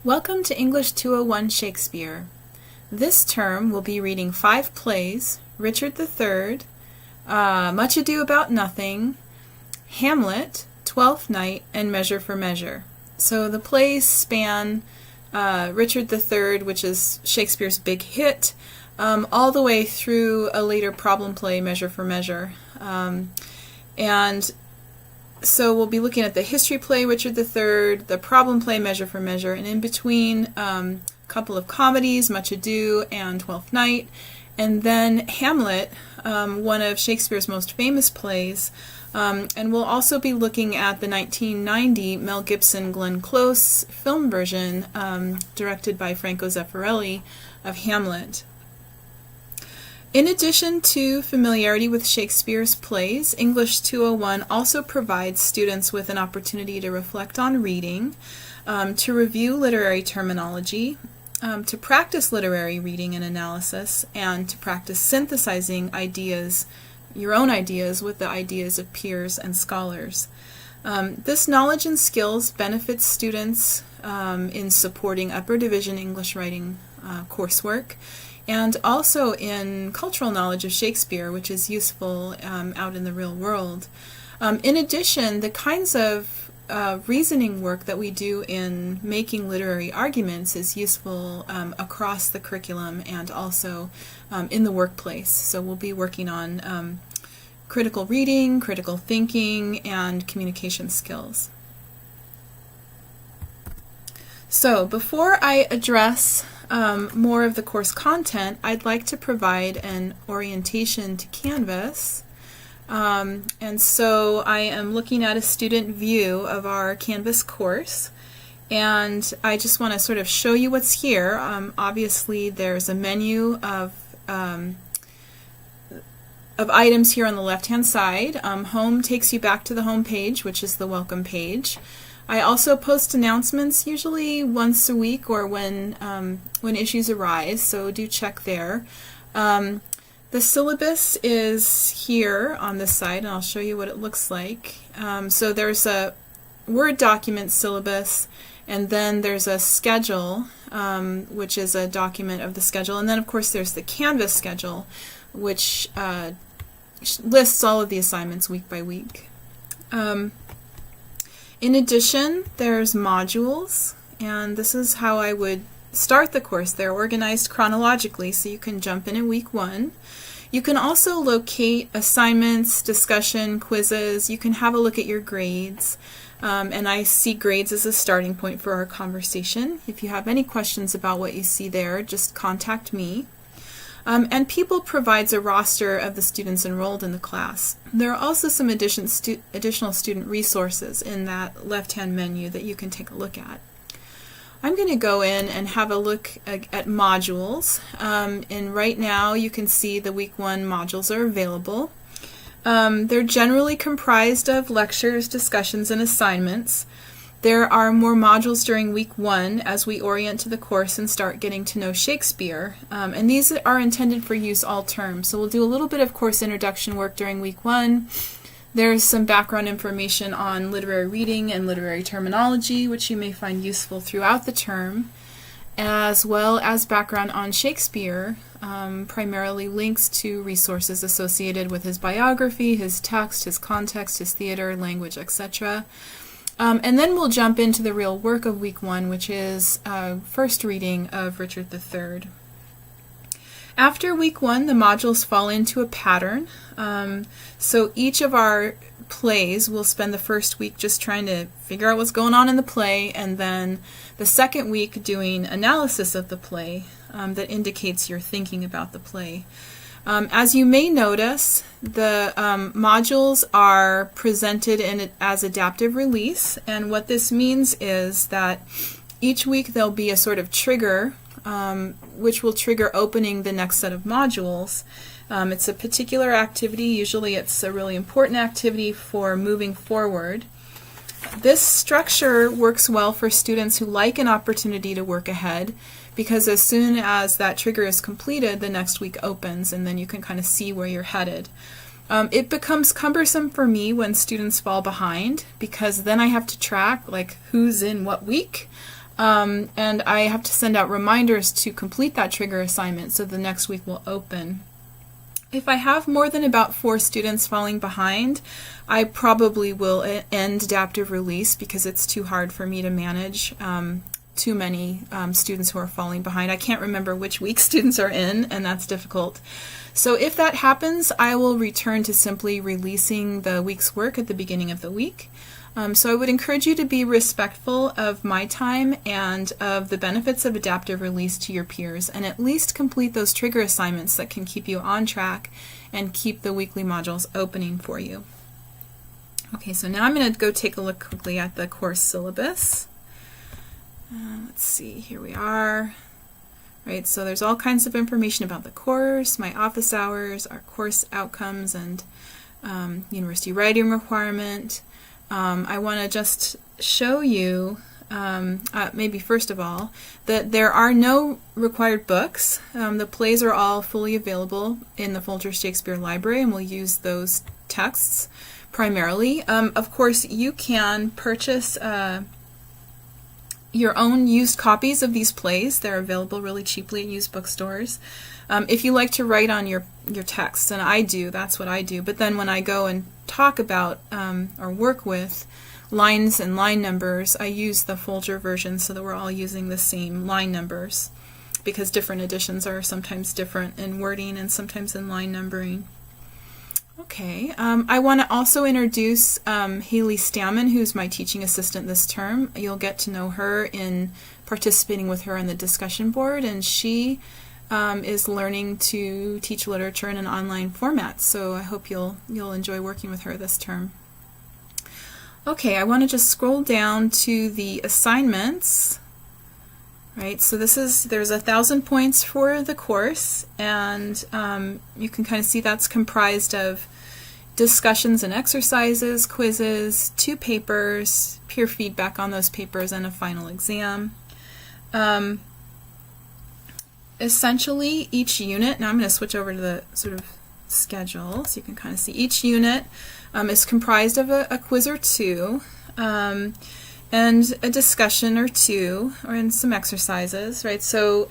Welcome to English 201 Shakespeare. This term we'll be reading 5 plays: Richard III, Much Ado About Nothing, Hamlet, Twelfth Night, and Measure for Measure. So the plays span Richard III, which is Shakespeare's big hit, all the way through a later problem play, Measure for Measure. And so we'll be looking at the history play, Richard III, the problem play, Measure for Measure, and in between a couple of comedies, Much Ado and Twelfth Night, and then Hamlet, one of Shakespeare's most famous plays. And we'll also be looking at the 1990 Mel Gibson Glenn Close film version directed by Franco Zeffirelli of Hamlet. In addition to familiarity with Shakespeare's plays, English 201 also provides students with an opportunity to reflect on reading, to review literary terminology, to practice literary reading and analysis, and to practice synthesizing ideas, your own ideas, with the ideas of peers and scholars. This knowledge and skills benefits students in supporting upper division English writing coursework, and also in cultural knowledge of Shakespeare, which is useful out in the real world. In addition, the kinds of reasoning work that we do in making literary arguments is useful across the curriculum and also in the workplace. So we'll be working on critical reading, critical thinking, and communication skills. So before I address more of the course content, I'd like to provide an orientation to Canvas. And so I am looking at a student view of our Canvas course, and I just want to sort of show you what's here. Obviously there's a menu of items here on the left-hand side. Home takes you back to the home page, which is the welcome page. I also post announcements usually once a week or when issues arise, so do check there. The syllabus is here on this side, and I'll show you what it looks like. So there's a Word document syllabus, and then there's a schedule, which is a document of the schedule, and then of course there's the Canvas schedule, which lists all of the assignments week by week. In addition, there's modules, and this is how I would start the course. They're organized chronologically, so you can jump in week 1. You can also locate assignments, discussion, quizzes. You can have a look at your grades, and I see grades as a starting point for our conversation. If you have any questions about what you see there, just contact me. And People provides a roster of the students enrolled in the class. There are also some additional student resources in that left-hand menu that you can take a look at. I'm going to go in and have a look at modules. And right now you can see the week 1 modules are available. They're generally comprised of lectures, discussions, and assignments. There are more modules during week 1 as we orient to the course and start getting to know Shakespeare. And these are intended for use all term. So we'll do a little bit of course introduction work during week 1. There's some background information on literary reading and literary terminology, which you may find useful throughout the term, as well as background on Shakespeare, primarily links to resources associated with his biography, his text, his context, his theater, language, etc. And then we'll jump into the real work of week 1, which is first reading of Richard III. After week 1, the modules fall into a pattern. So each of our plays will spend the first week just trying to figure out what's going on in the play, and then the second week doing analysis of the play that indicates your thinking about the play. As you may notice, the modules are presented as adaptive release, and what this means is that each week there'll be a sort of trigger which will trigger opening the next set of modules. It's a particular activity. Usually it's a really important activity for moving forward. This structure works well for students who like an opportunity to work ahead, because as soon as that trigger is completed, the next week opens, and then you can kind of see where you're headed. It becomes cumbersome for me when students fall behind, because then I have to track like who's in what week. and I have to send out reminders to complete that trigger assignment so the next week will open. If I have more than about 4 students falling behind, I probably will end adaptive release because it's too hard for me to manage too many students who are falling behind. I can't remember which week students are in, and that's difficult. So if that happens, I will return to simply releasing the week's work at the beginning of the week. So I would encourage you to be respectful of my time and of the benefits of adaptive release to your peers, and at least complete those trigger assignments that can keep you on track and keep the weekly modules opening for you. Okay, so now I'm going to go take a look quickly at the course syllabus. Let's see, here we are. Right, so there's all kinds of information about the course, my office hours, our course outcomes, and university writing requirement. I want to just show you, maybe first of all, that there are no required books. The plays are all fully available in the Folger Shakespeare Library, and we'll use those texts primarily. Of course, you can purchase your own used copies of these plays. They're available really cheaply at used bookstores. If you like to write on your texts, and I do, that's what I do, but then when I go and talk about or work with lines and line numbers, I use the Folger version so that we're all using the same line numbers, because different editions are sometimes different in wording and sometimes in line numbering. Okay, I want to also introduce Haley Stammen, who's my teaching assistant this term. You'll get to know her in participating with her on the discussion board, and she is learning to teach literature in an online format, so I hope you'll enjoy working with her this term. Okay, I want to just scroll down to the assignments. Right, so there's 1,000 points for the course, and you can kind of see that's comprised of discussions and exercises, quizzes, 2 papers, peer feedback on those papers, and a final exam. Essentially, each unit, now I'm going to switch over to the sort of schedule so you can kind of see each unit is comprised of a quiz or 2. And a discussion or 2, and some exercises, right? So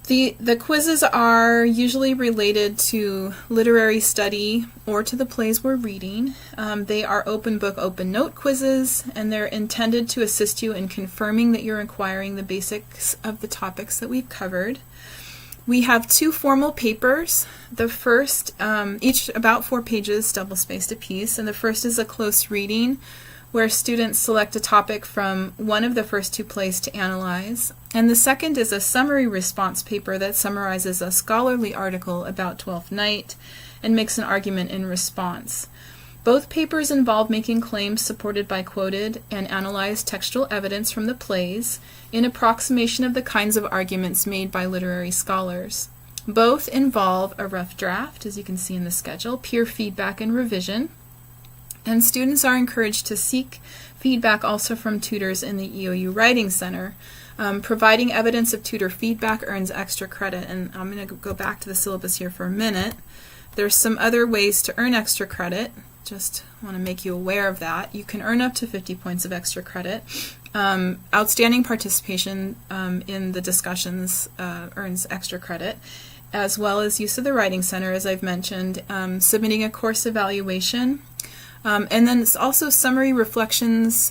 the quizzes are usually related to literary study or to the plays we're reading. They are open book, open note quizzes, and they're intended to assist you in confirming that you're acquiring the basics of the topics that we've covered. We have 2 formal papers. The first, each about 4 pages, double-spaced apiece, and the first is a close reading, where students select a topic from one of the first 2 plays to analyze. And the second is a summary response paper that summarizes a scholarly article about Twelfth Night and makes an argument in response. Both papers involve making claims supported by quoted and analyzed textual evidence from the plays in approximation of the kinds of arguments made by literary scholars. Both involve a rough draft, as you can see in the schedule, peer feedback and revision. And students are encouraged to seek feedback also from tutors in the EOU Writing Center. Providing evidence of tutor feedback earns extra credit, and I'm going to go back to the syllabus here for a minute. There's some other ways to earn extra credit. Just want to make you aware of that. You can earn up to 50 points of extra credit. Outstanding participation in the discussions earns extra credit, as well as use of the Writing Center, as I've mentioned, submitting a course evaluation. And then it's also summary reflections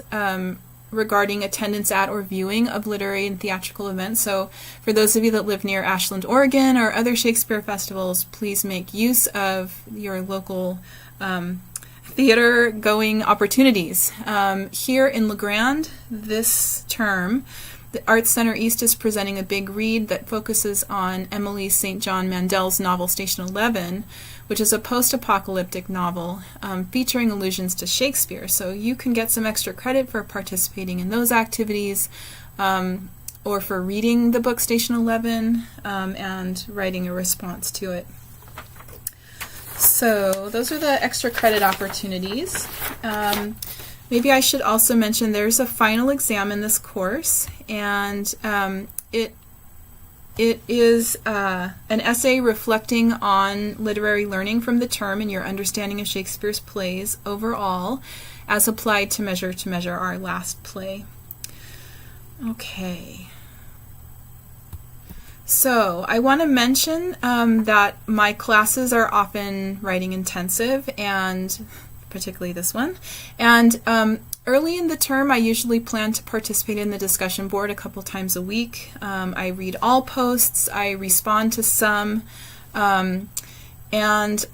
regarding attendance at or viewing of literary and theatrical events. So for those of you that live near Ashland, Oregon, or other Shakespeare festivals, please make use of your local theater going opportunities. Here in La Grande this term, the Arts Center East is presenting a big read that focuses on Emily St. John Mandel's novel Station 11, which is a post-apocalyptic novel featuring allusions to Shakespeare. So you can get some extra credit for participating in those activities or for reading the book Station 11 and writing a response to it. So those are the extra credit opportunities. Maybe I should also mention there's a final exam in this course, and it is an essay reflecting on literary learning from the term and your understanding of Shakespeare's plays overall, as applied to Measure, our last play. Okay. So I want to mention that my classes are often writing intensive, and particularly this one. And early in the term, I usually plan to participate in the discussion board a couple times a week. I read all posts, I respond to some, and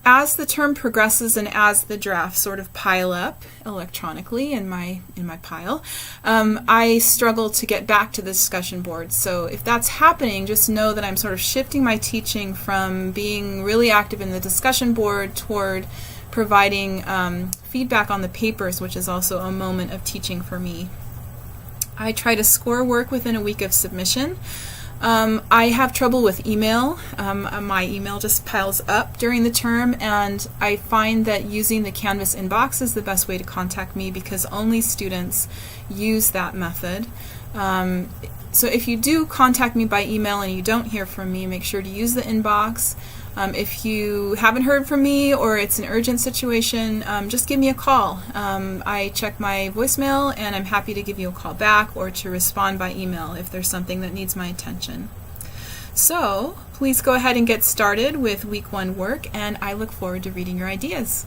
as the term progresses and as the drafts sort of pile up electronically in my pile, I struggle to get back to the discussion board. So if that's happening, just know that I'm sort of shifting my teaching from being really active in the discussion board toward providing feedback on the papers, which is also a moment of teaching for me. I try to score work within a week of submission. I have trouble with email. My email just piles up during the term, and I find that using the Canvas inbox is the best way to contact me because only students use that method. So if you do contact me by email and you don't hear from me, make sure to use the inbox. If you haven't heard from me or it's an urgent situation, just give me a call. I check my voicemail and I'm happy to give you a call back or to respond by email if there's something that needs my attention. So please go ahead and get started with week 1 work, and I look forward to reading your ideas.